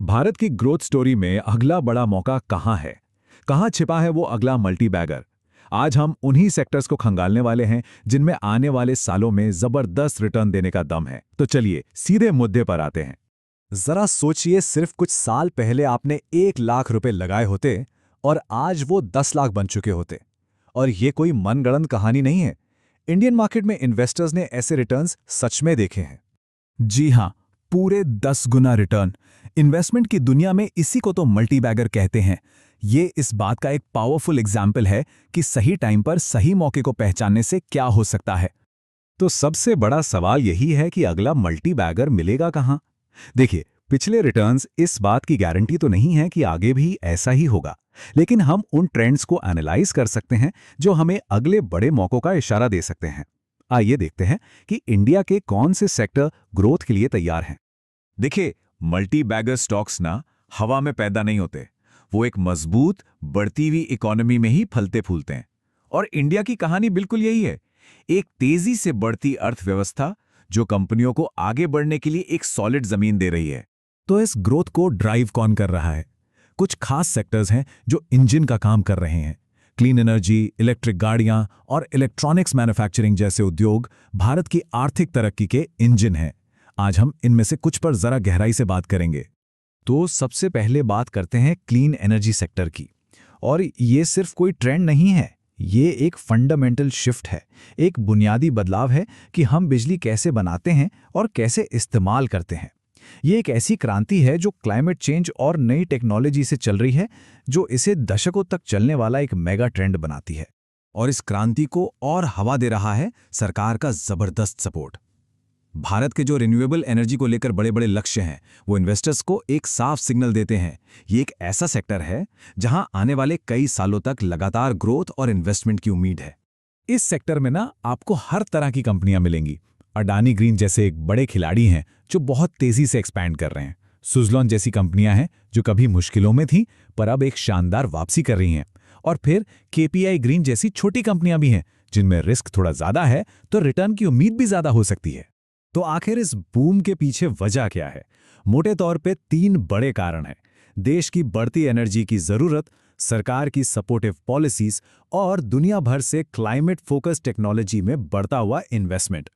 भारत की growth story में अगला बड़ा मौका कहाँ है? कहाँ छिपा है वो अगला मल्टी बैगर? आज हम उन्हीं सेक्टर्स को खंगालने वाले हैं जिनमें आने वाले सालों में जबरदस्त रिटर्न देने का दम है। तो चलिए सीधे मुद्दे पर आते हैं। जरा सोचिए, सिर्फ कुछ साल पहले आपने 1 लाख रुपए लगाए होते और आज वो 10 लाख बन चुके होते। और ये कोई मनगढ़ंत कहानी नहीं है। इंडियन मार्केट में इन्वेस्टर्स ने ऐसे रिटर्न्स सच में देखे हैं। जी हाँ, पूरे 10 गुना रिटर्न। इन्वेस्टमेंट की दुनिया में इसी को तो मल्टी बैगर कहते हैं। ये इस बात का एक पावरफुल एग्जाम्पल है कि सही टाइम पर सही मौके को पहचानने से क्या हो सकता है। तो सबसे बड़ा सवाल यही है कि अगला मल्टी बैगर मिलेगा कहाँ? देखिए, पिछले रिटर्न्स इस बात की गारंटी तो नहीं है कि आगे भी ऐसा ही होगा, लेकिन हम उन ट्रेंड्स को एनालाइज कर सकते हैं जो हमें अगले बड़े मौकों का इशारा दे सकते हैं। आइए देखते हैं कि इंडिया के कौन से सेक्टर ग्रोथ के लिए तैयार हैं। देखिए, मल्टी बैगर स्टॉक्स ना हवा में पैदा नहीं होते। वो एक मजबूत बढ़ती हुई इकोनॉमी में ही फलते फूलते हैं। और इंडिया की कहानी बिल्कुल यही है। एक तेजी से बढ़ती अर्थव्यवस्था जो कंपनियों को आगे बढ़ने के लिए एक सॉलिड जमीन दे रही है। तो इस ग्रोथ को ड्राइव कौन कर रहा है? कुछ खास सेक्टर्स हैं जो इंजन का काम कर रहे हैं। क्लीन एनर्जी, इलेक्ट्रिक गाड़ियां और इलेक्ट्रॉनिक्स मैन्युफैक्चरिंग जैसे उद्योग भारत की आर्थिक तरक्की के इंजन हैं। आज हम इनमें से कुछ पर जरा गहराई से बात करेंगे। तो सबसे पहले बात करते हैं क्लीन एनर्जी सेक्टर की। और ये सिर्फ कोई ट्रेंड नहीं है, ये एक फंडामेंटल शिफ्ट है, एक बुनियादी बदलाव है कि हम बिजली कैसे बनाते हैं और कैसे इस्तेमाल करते हैं। ये एक ऐसी क्रांति है जो क्लाइमेट चेंज और नई टेक्नोलॉजी से चल रही है, जो इसे दशकों तक चलने वाला एक मेगा ट्रेंड बनाती है। और इस क्रांति को और हवा दे रहा है सरकार का जबरदस्त सपोर्ट। भारत के जो रिन्यूएबल एनर्जी को लेकर बड़े बड़े लक्ष्य हैं, वो इन्वेस्टर्स को एक साफ सिग्नल देते हैं। ये एक ऐसा सेक्टर है जहां आने वाले कई सालों तक लगातार ग्रोथ और इन्वेस्टमेंट की उम्मीद है। इस सेक्टर में ना आपको हर तरह की कंपनियां मिलेंगी। अडानी ग्रीन जैसे एक बड़े खिलाड़ी हैं जो बहुत तेजी से एक्सपैंड कर रहे हैं। सुज़लॉन जैसी कंपनियां हैं जो कभी मुश्किलों में थीं पर अब एक शानदार वापसी कर रही हैं। और फिर केपीआई ग्रीन जैसी छोटी कंपनियां भी हैं जिनमें रिस्क थोड़ा ज्यादा है, तो रिटर्न की उम्मीद भी ज्यादा हो सकती है। तो आखिर इस बूम के पीछे वजह क्या है? मोटे तौर पे 3 बड़े कारण हैं: देश की बढ़ती एनर्जी की जरूरत, सरकार की सपोर्टिव पॉलिसीज और दुनिया भर से क्लाइमेट फोकस टेक्नोलॉजी में बढ़ता हुआ इन्वेस्टमेंट।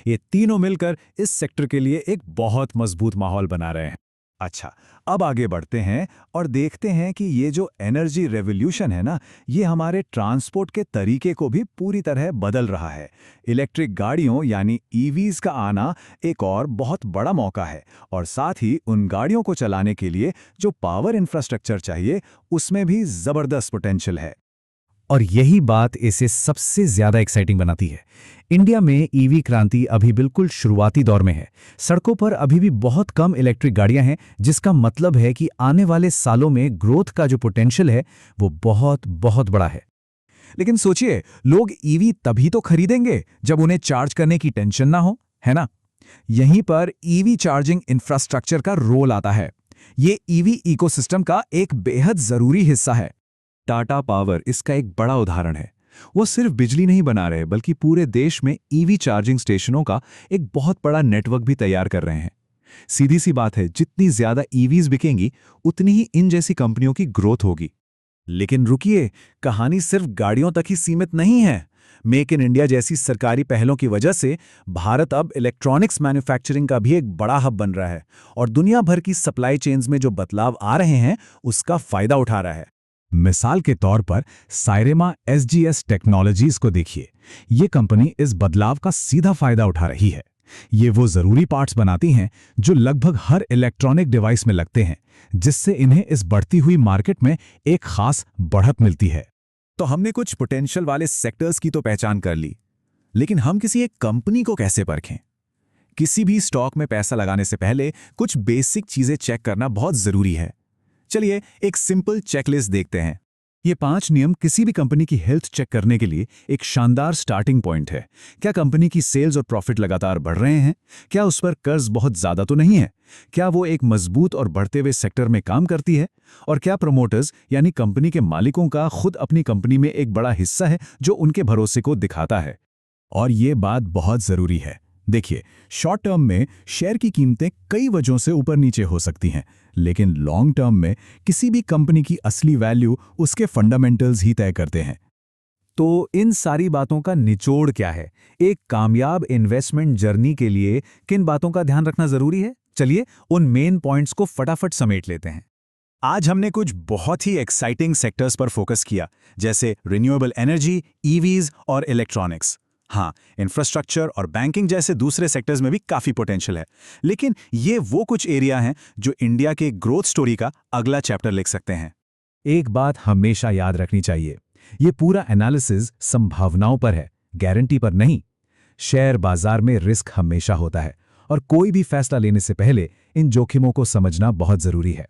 ये तीनों मिलकर इस सेक्टर के लिए एक बहुत मजबूत माहौल बना रहे हैं। अच्छा, अब आगे बढ़ते हैं और देखते हैं कि ये जो एनर्जी रेवोल्यूशन है ना, ये हमारे ट्रांसपोर्ट के तरीके को भी पूरी तरह बदल रहा है। इलेक्ट्रिक गाड़ियों यानी ईवीज का आना एक और बहुत बड़ा मौका है, और साथ ही उन गाड़ियों को चलाने के लिए जो पावर इंफ्रास्ट्रक्चर चाहिए, उसमें भी जबरदस्त पोटेंशियल है। और यही बात इसे सबसे ज्यादा एक्साइटिंग बनाती है। इंडिया में ईवी क्रांति अभी बिल्कुल शुरुआती दौर में है। सड़कों पर अभी भी बहुत कम इलेक्ट्रिक गाड़ियां हैं, जिसका मतलब है कि आने वाले सालों में ग्रोथ का जो पोटेंशियल है वो बहुत बहुत बड़ा है। लेकिन सोचिए, लोग ईवी तभी तो खरीदेंगे जब उन्हें चार्ज करने की टेंशन ना हो, है ना? यहीं पर ईवी चार्जिंग इंफ्रास्ट्रक्चर का रोल आता है। ये ईवी इकोसिस्टम का एक बेहद जरूरी हिस्सा है। टाटा पावर इसका एक बड़ा उदाहरण है। वो सिर्फ बिजली नहीं बना रहे, बल्कि पूरे देश में ईवी चार्जिंग स्टेशनों का एक बहुत बड़ा नेटवर्क भी तैयार कर रहे हैं। सीधी सी बात है, जितनी ज्यादा ईवीज बिकेंगी, उतनी ही इन जैसी कंपनियों की ग्रोथ होगी। लेकिन रुकिए, कहानी सिर्फ गाड़ियों तक ही सीमित नहीं है। मेक इन इंडिया जैसी सरकारी पहलों की वजह से भारत अब इलेक्ट्रॉनिक्स मैन्युफैक्चरिंग का भी एक बड़ा हब बन रहा है, और दुनिया भर की सप्लाई चेन्स में जो बदलाव आ रहे हैं, उसका फायदा उठा रहा है। मिसाल के तौर पर साइरेमा एसजीएस टेक्नोलॉजीज को देखिए। ये कंपनी इस बदलाव का सीधा फायदा उठा रही है। ये वो जरूरी पार्ट्स बनाती हैं जो लगभग हर इलेक्ट्रॉनिक डिवाइस में लगते हैं, जिससे इन्हें इस बढ़ती हुई मार्केट में एक खास बढ़त मिलती है। तो हमने कुछ पोटेंशियल वाले सेक्टर्स की तो पहचान कर ली, लेकिन हम किसी एक कंपनी को कैसे परखें? किसी भी स्टॉक में पैसा लगाने से पहले कुछ बेसिक चीजें चेक करना बहुत जरूरी है। चलिए एक सिंपल चेकलिस्ट देखते हैं। ये 5 नियम किसी भी कंपनी की हेल्थ चेक करने के लिए एक शानदार स्टार्टिंग पॉइंट है। क्या कंपनी की सेल्स और प्रॉफिट लगातार बढ़ रहे हैं? क्या उस पर कर्ज बहुत ज्यादा तो नहीं है? क्या वो एक मजबूत और बढ़ते हुए सेक्टर में काम करती है? और क्या प्रमोटर्स यानी कंपनी के मालिकों का खुद अपनी कंपनी में एक बड़ा हिस्सा है जो उनके भरोसे को दिखाता है? और ये बात बहुत जरूरी है, देखिए, शॉर्ट टर्म में शेयर की कीमतें कई वजहों से ऊपर नीचे हो सकती हैं, लेकिन लॉन्ग टर्म में किसी भी कंपनी की असली वैल्यू उसके फंडामेंटल्स ही तय करते हैं। तो इन सारी बातों का निचोड़ क्या है? एक कामयाब इन्वेस्टमेंट जर्नी के लिए किन बातों का ध्यान रखना जरूरी है? चलिए उन मेन पॉइंट्स को फटाफट समेट लेते हैं। आज हमने कुछ बहुत ही एक्साइटिंग सेक्टर्स पर फोकस किया, जैसे रिन्यूएबल एनर्जी, ईवीज और इलेक्ट्रॉनिक्स। हाँ, इंफ्रास्ट्रक्चर और बैंकिंग जैसे दूसरे सेक्टर्स में भी काफी पोटेंशियल है, लेकिन ये वो कुछ एरिया हैं जो इंडिया के ग्रोथ स्टोरी का अगला चैप्टर लिख सकते हैं। एक बात हमेशा याद रखनी चाहिए, ये पूरा एनालिसिस संभावनाओं पर है, गारंटी पर नहीं। शेयर बाजार में रिस्क हमेशा होता है और कोई भी फैसला लेने से पहले इन जोखिमों को समझना बहुत जरूरी है।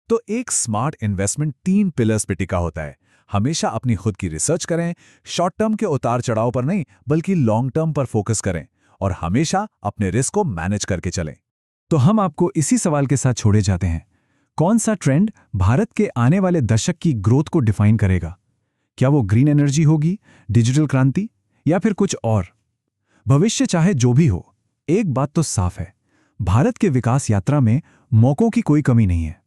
तो एक स्मार्ट इन्वेस्टमेंट 3 पिलर्स पे टिका होता है। हमेशा अपनी खुद की रिसर्च करें, शॉर्ट टर्म के उतार चढ़ाव पर नहीं बल्कि लॉन्ग टर्म पर फोकस करें, और हमेशा अपने रिस्क को मैनेज करके चलें। तो हम आपको इसी सवाल के साथ छोड़े जाते हैं, कौन सा ट्रेंड भारत के आने वाले दशक की ग्रोथ को डिफाइन करेगा? क्या वो ग्रीन एनर्जी होगी, डिजिटल क्रांति, या फिर कुछ और? भविष्य चाहे जो भी हो, एक बात तो साफ है, भारत के विकास यात्रा में मौकों की कोई कमी नहीं है।